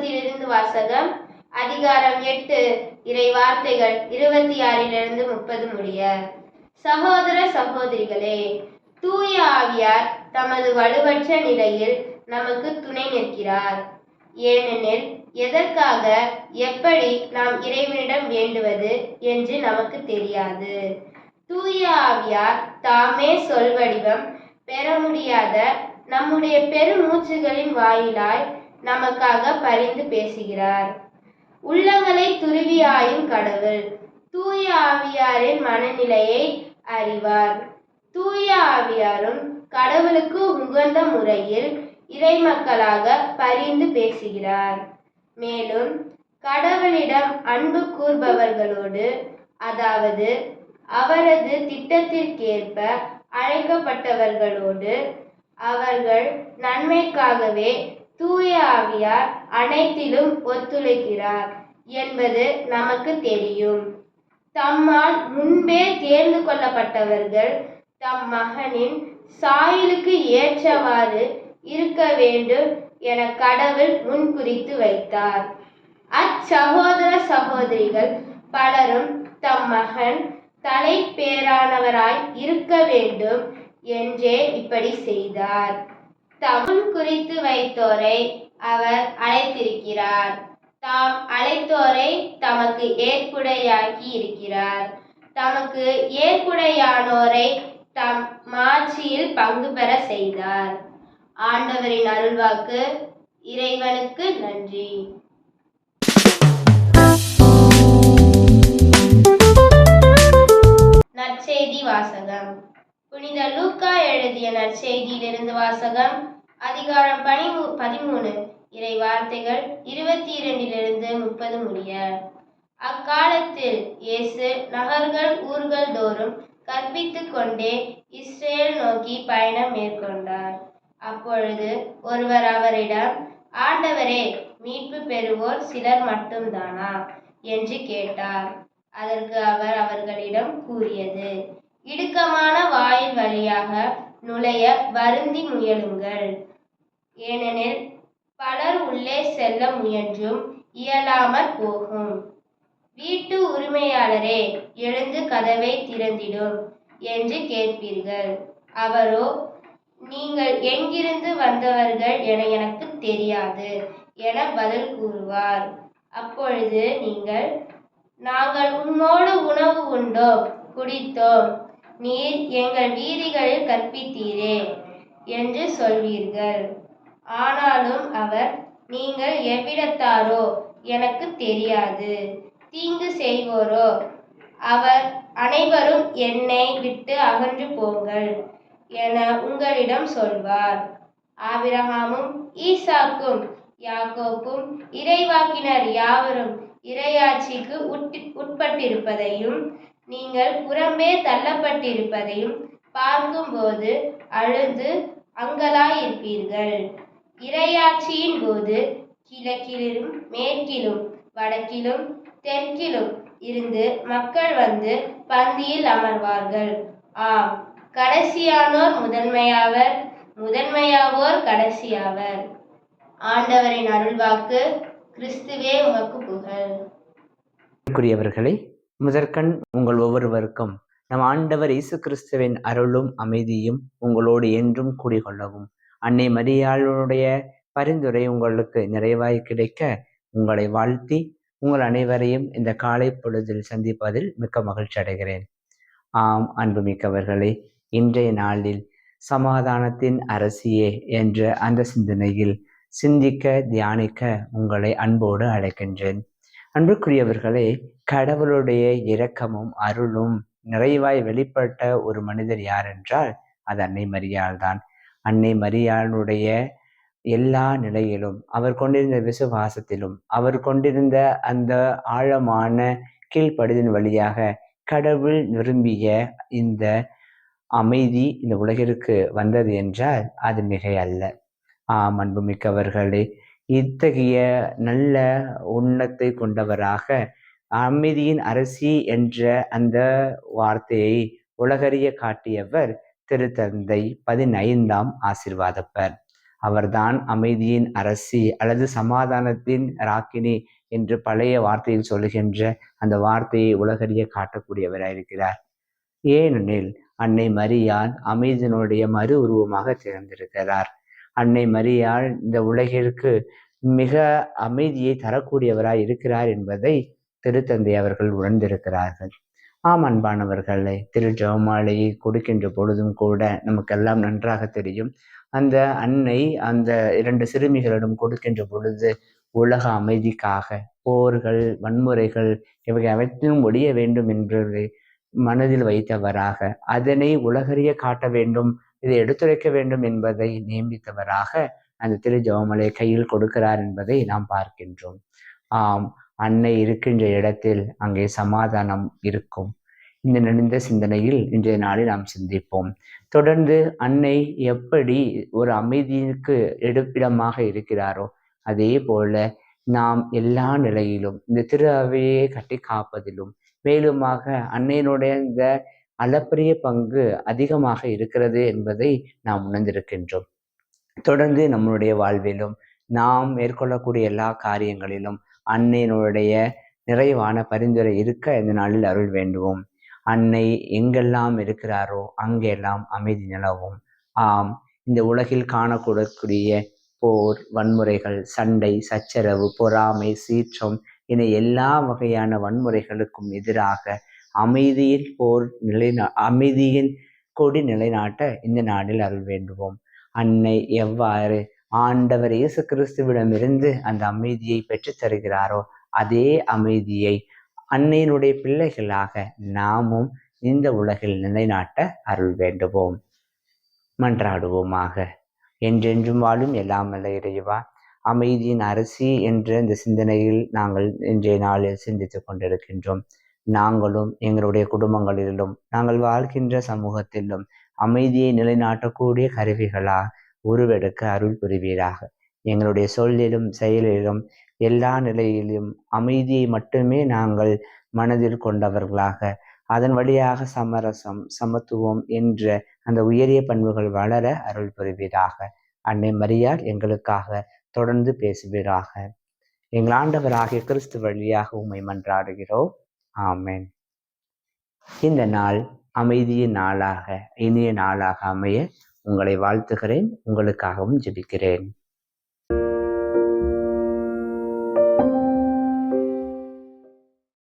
புத்தகத்திலிருந்து வாசகம். அதிகாரம் 8, இறை வார்த்தைகள் 26 30 முடிய. சகோதர சகோதரிகளே, தூய ஆவியார் தமது வலுவற்ற நிலையில் நமக்கு துணை நிற்கிறார். ஏனெனில் எதற்காக எப்படி நாம் இறைவனிடம் வேண்டுவது என்று நமக்கு தெரியாது. தூய ஆவியார் தாமே சொல் வடிவம் பெற முடியாத நம்முடைய பெருமூச்சுகளின் வாயிலாய் நமக்காக பரிந்து பேசுகிறார். உள்ளங்களை துருவி ஆயும் கடவுள் தூய ஆவியாரின் மனநிலையை அறிவார். தூய ஆவியாரும் கடவுளுக்கு உகந்த முறையில் இறைமக்களாக பரிந்து பேசுகிறார். மேலும் கடவுளிடம் அன்பு கூர்பவர்களோடு, அதாவது அவரது திட்டத்திற்கேற்ப அழைக்கப்பட்டவர்களோடு, அவர்கள் நன்மைக்காகவே தூய ஆவியார் அனைத்திலும் ஒத்துழைக்கிறார் என்பது நமக்கு தெரியும். தம்மால் முன்பே தேர்ந்து கொள்ளப்பட்டவர்கள் தம் மகனின் சாயலுக்கு ஏற்றவாறு இருக்க வேண்டும் என கடவுள் முன்குறித்து வைத்தார். அச்சகோதர சகோதரிகள் பலரும் தம் மகன் தலை பேரானவராய் இருக்க வேண்டும் என்றே இப்படி செய்தார். தம் குறித்து வைத்தோரை அவர் அழைத்திருக்கிறார். தாம் அழைத்தோரை தமக்கு ஏற்புடையாக்கி இருக்கிறார். தமக்கு ஏற்புடையானோரை தம் மாட்சியில் பங்கு பெற செய்தார். ஆண்டவரின் அருள்வாக்கு. இறைவனுக்கு நன்றி. நற்செய்தி வாசகம். புனித லூக்கா எழுதிய நற்செய்தியிலிருந்து வாசகம். அதிகாரம் 13, இறை வார்த்தைகள் 22 30 முடிய. அக்காலத்தில் இயேசு நகர்கள் ஊர்கள் தோறும் கற்பித்துக் கொண்டே இஸ்ரேல் நோக்கி பயணம் மேற்கொண்டார். அப்பொழுது ஒருவர் அவரிடம், ஆண்டவரே, மீட்பு பெறுவோர் சிலர் மட்டும்தானா என்று கேட்டார். அதற்கு அவர் அவர்களிடம் கூறியது, இடுக்கமான வாயில் வழியாக நுழைய வருந்தி முயலுங்கள். ஏனெனில் பலர் உள்ளே செல்ல முயன்றும் இயலாமற் போகும். வீட்டு உரிமையாளரே, எழுந்து கதவை திறந்திடும் என்று கேட்பீர்கள். அவரோ, நீங்கள் எங்கிருந்து வந்தவர்கள் என எனக்கு தெரியாது என பதில் கூறுவார். அப்பொழுது நீங்கள், நாங்கள் உம்மோடு உணவு உண்டோம், குடித்தோம், நீர் எங்கள் வீதிகளில் கற்பித்தீரே என்று சொல்வீர்கள். ஆனாலும் அவர், நீங்கள் எவ்விடத்தாரோ எனக்கு தெரியாது, தீங்கு செய்வோரோ அவர் அனைவரும் என்னை விட்டு அகன்று போங்கள் என உங்களிடம் சொல்வார். ஆபிரகாமும் ஈசாக்கும் யாக்கோப்பும் இறைவாக்கினர் யாவரும் இறையாட்சிக்கு உட்பட்டிருப்பதையும் நீங்கள் புறம்பே தள்ளப்பட்டிருப்பதையும் பார்க்கும்போது அழுது அங்கலாயிருப்பீர்கள். இறையாட்சியின் போது கிழக்கிலும் மேற்கிலும் வடக்கிலும் தெற்கிலும் இருந்து மக்கள் வந்து பந்தியில் அமர்வார்கள். ஆம், கடைசியானோர் முதன்மையாவர், முதன்மையாவோர் கடைசியாவர். ஆண்டவரின் அருள்வாக்கு. கிறிஸ்துவே உமக்கு புகழ். அன்புக்குரியவர்களே, முதற்கண் உங்கள் ஒவ்வொருவருக்கும் நம் ஆண்டவர் இயேசு கிறிஸ்துவின் அருளும் அமைதியும் உங்களோடு என்றும் கூடிக்கொள்ளவும். அன்னை மரியாளுடைய பரிந்துரை உங்களுக்கு நிறைவாய் கிடைக்க உங்களை வாழ்த்தி உங்கள் அனைவரையும் இந்த காலை பொழுதில் சந்திப்பதில் மிக்க மகிழ்ச்சி அடைகிறேன். ஆம், அன்புமிக்கவர்களே, இன்றைய நாளில் சமாதானத்தின் அரசியே என்ற அந்த சிந்தனையில் சிந்திக்க தியானிக்க உங்களை அன்போடு அழைக்கின்றேன். அன்புக்குரியவர்களே, கடவுளுடைய இரக்கமும் அருளும் நிறைவாய் வெளிப்பட்ட ஒரு மனிதர் யார் என்றால் அது அன்னை மரியாள் தான். அன்னை மரியாளுடைய எல்லா நிலையிலும், அவர் கொண்டிருந்த விசுவாசத்திலும், அவர் கொண்டிருந்த அந்த ஆழமான கீழ்ப்படிதலின் வழியாக கடவுள் விரும்பிய இந்த அமைதி இந்த உலகிற்கு வந்தது என்றால் அது மிகை அல்ல. ஆம், அன்புமிக்கவர்களே, இத்தகைய நல்ல உன்னத்தை கொண்டவராக அமைதியின் அரசி என்ற அந்த வார்த்தையை உலகறிய காட்டியவர் திருத்தந்தை 15ஆம் ஆசீர்வாதப்பர். அவர்தான் அமைதியின் அரசி அல்லது சமாதானத்தின் ராக்கினி என்று பழைய வார்த்தையில் சொல்லுகின்ற அந்த வார்த்தையை உலகறிய காட்டக்கூடியவராயிருக்கிறார். ஏனெனில் அன்னை மரியாள் அமைதியினுடைய மறு உருவமாக திறந்திருக்கிறார். அன்னை மரியாள் இந்த உலகிற்கு மிக அமைதியை தரக்கூடியவராய் இருக்கிறார் என்பதை திருத்தந்தை அவர்கள் உணர்ந்திருக்கிறார்கள். ஆம் அன்பானவர்களை, திரு ஜெபமாலையை கொடுக்கின்ற பொழுதும் கூட நமக்கெல்லாம் நன்றாக தெரியும், அந்த அன்னை அந்த 2 சிறுமிகளிடம் கொடுக்கின்ற பொழுது உலக அமைதிக்காக போர்கள், வன்முறைகள் இவை அனைத்திலும் ஒழிய வேண்டும் என்பதை மனதில் வைத்தவராக, அதனை உலகறிய காட்ட வேண்டும், இதை எடுத்துரைக்க வேண்டும் என்பதை நியமித்தவராக அந்த திரு ஜெபமாலையை கையில் கொடுக்கிறார் என்பதை நாம் பார்க்கின்றோம். ஆம், அன்னை இருக்கின்ற இடத்தில் அங்கே சமாதானம் இருக்கும். இந்த நெடுந்த சிந்தனையில் இன்றைய நாளில் நாம் சிந்திப்போம். தொடர்ந்து அன்னை எப்படி ஒரு அமைதிக்கு எடுப்பிடமாக இருக்கிறாரோ அதே போல நாம் எல்லா நிலையிலும் இந்த திரு அவையை கட்டி காப்பதிலும் மேலுமாக அன்னையினுடைய இந்த அளப்பரிய பங்கு அதிகமாக இருக்கிறது என்பதை நாம் உணர்ந்திருக்கின்றோம். தொடர்ந்து நம்மளுடைய வாழ்விலும் நாம் மேற்கொள்ளக்கூடிய எல்லா காரியங்களிலும் அன்னையினுடைய நிறைவான பரிந்துரை இருக்க இந்த நாளில் அருள் வேண்டுவோம். அன்னை எங்கெல்லாம் இருக்கிறாரோ அங்கெல்லாம் அமைதி நிலவும். ஆம், இந்த உலகில் காணக்கூடக்கூடிய போர், வன்முறைகள், சண்டை, சச்சரவு, பொறாமை, சீற்றம் என எல்லா வகையான வன்முறைகளுக்கும் எதிராக அமைதியின் கொடி நிலைநாட்ட இந்த நாளில் அருள் வேண்டுவோம். அன்னை எவ்வாறு ஆண்டவர் இயேசு கிறிஸ்துவிடமிருந்து அந்த அமைதியை பெற்று தருகிறாரோ அதே அமைதியை அன்னையினுடைய பிள்ளைகளாக நாமும் இந்த உலகில் நிலைநாட்ட அருள் வேண்டுவோம். மன்றாடுவோமாக. என்றென்றும் வாழும் எல்லாம் வல்ல இறைவா, அமைதியின் அரசி என்ற இந்த சிந்தனையில் நாங்கள் இன்றைய நாளில் சிந்தித்துக் கொண்டிருக்கின்றோம். நாங்களும் எங்களுடைய குடும்பங்களிலும் நாங்கள் வாழ்கின்ற சமூகத்திலும் அமைதியை நிலைநாட்டக்கூடிய கருவிகளாக உருவெடுக்க அருள் புரிவீராக. எங்களுடைய சொல்லிலும் செயலிலும் எல்லா நிலையிலும் அமைதியை மட்டுமே நாங்கள் மனதில் கொண்டவர்களாக, அதன் வழியாக சமரசம், சமத்துவம் என்ற அந்த உயரிய பண்புகள் வளர அருள் புரிவீராக. அன்னை மரியாள் எங்களுக்காக தொடர்ந்து பேசுவீராக. எங்கள் ஆண்டவராகிய கிறிஸ்து வழியாக உம்மை மன்றாடுகிறோம். ஆமென். இந்த நாள் அமைதியின் நாளாக, இனிய நாளாக அமைய உங்களை வாழ்த்துகிறேன். உங்களுக்காகவும் ஜெபிக்கிறேன்.